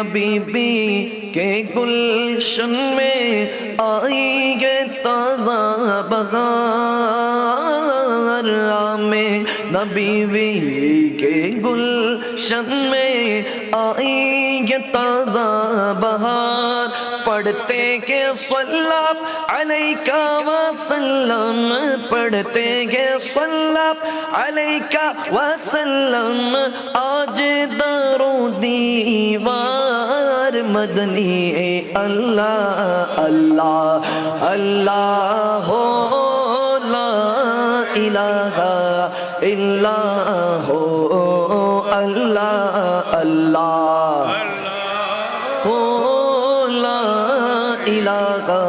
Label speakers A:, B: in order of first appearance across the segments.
A: नबी के गुलशन में आएंगे ताज़ा बहार में नबी के गुलशन में आएंगे ताज़ा बहार पढ़ते के सल्लल्लाहु अलैका वसल्लम पढ़ते के सल्लल्लाहु अलैका वसल्लम आज दारो दीवार मदनी अल्लाह अल्लाह अल्लाह हो ला इलाहा इल्लाह हो अल्लाह अल्लाह हो ला इलाहा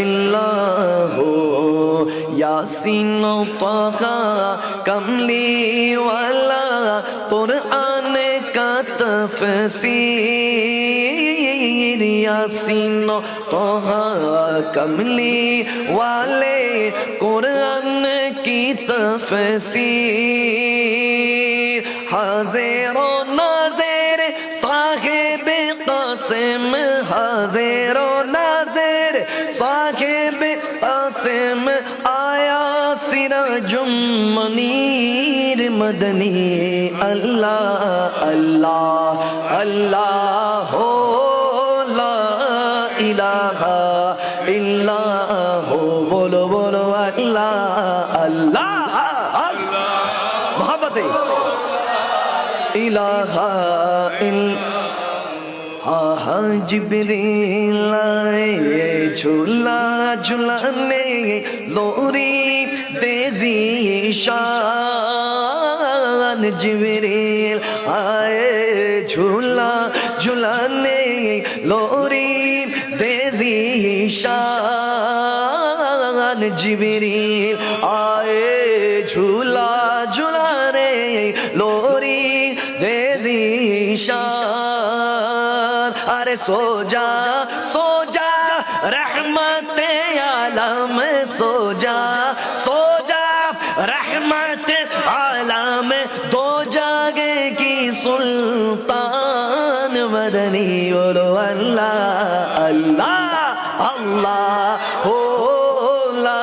A: इल्लाह हो यासीन ताहा कमली वाला कुरान का तफसीर यासीन ताहा कमली वाले कुरान की तफसीर हाज़िर व नाज़िर साहिब क़ासिम हाज़िर व नाज़िर साहिब क़ासिम आया सिराजुम मुनीर मदनी अल्लाह अल्लाह अल्लाह हो ला इलाहा इल्लाह हो बोलो बोलो अल्लाह अल्लाह मोहब्बत इलाहा हाँ जिब्रील आए झूला झूलाने लोरी दे ज़ीशान जिब्रील आए झूला झूलाने लोरी दे ज़ीशान जिब्रील आए झूला झूलाने लोरी दे ज़ीशान अरे सो जा रहमत आलम सो जा रहमत आलम दो जागे की सुल्तान मदनी बोलो अल्लाह अल्लाह अल्लाह हो ला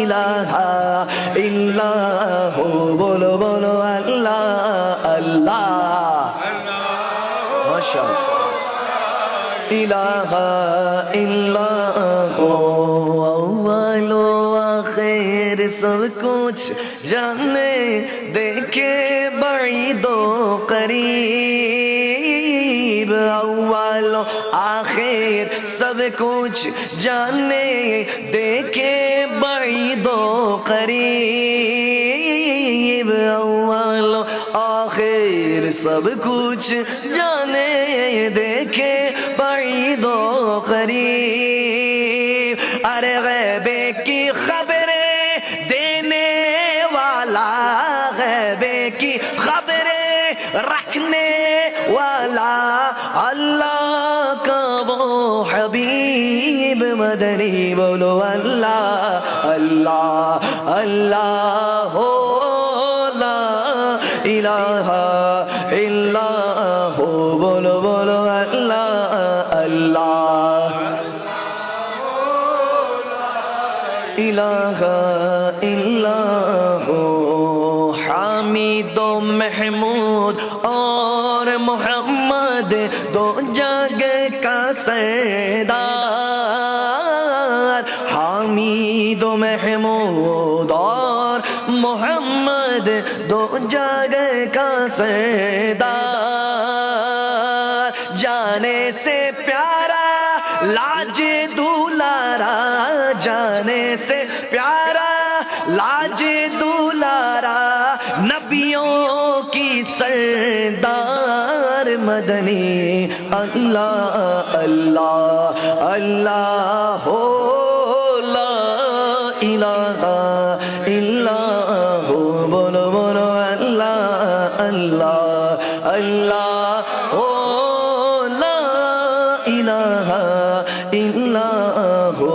A: इलाहा इल्लाह हो बोलो बोलो अल्लाह अल्लाह माशाअल्लाह इलाहा इल्लाह हो अव्वलो आखिर सब कुछ जाने देखे बड़ी दो करीब अव्वलो आखिर सब कुछ जाने देखे बड़ी दो करीब अव्वलो आखिर सब कुछ जाने देखे बड़ी दो करीब अरे गैबे की खबरें देने वाला गैबे की खबरें रखने वाला अल्लाह का वो हबीब मदनी बोलो अल्लाह अल्लाह अल्लाह हो ला इलाहा इल्लाह हो बोलो बोलो अल्लाह अल्लाह इलाहा इल्लाह हो हामिद महमूद और मोहम्मद दो जग का सरदार हामिद महमूद और मोहम्मद दो जग का सरदार जाने से प्यारा लाज दुलारा जाने से प्यारा लाज दुलारा नबियों की सरदार मदनी अल्लाह अल्लाह अल्लाह हो ला इलाहा इल्लाह हो बोलो बोलो अल्लाह अल्लाह अल्लाह हो ला इलाहा इल्लाह हो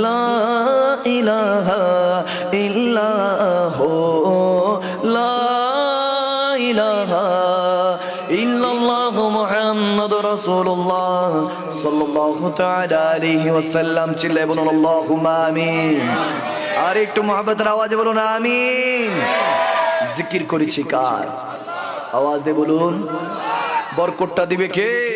A: ला इलाहा इल्लाह हो ला इलाहा इल्लल्लाह मुहम्मद মুহাম্মাদুর রাসূলুল্লাহ সাল্লাল্লাহু তাআলা আলাইহি ওয়াসাল্লাম। চিল্লায়ে বলুন আল্লাহুম্মা আমিন। আর একটু মুহাব্বতের আওয়াজে বলুন আমিন। জিকির করেছি কার? আওয়াজ দিয়ে বলুন। বরকতটা দিবে কে?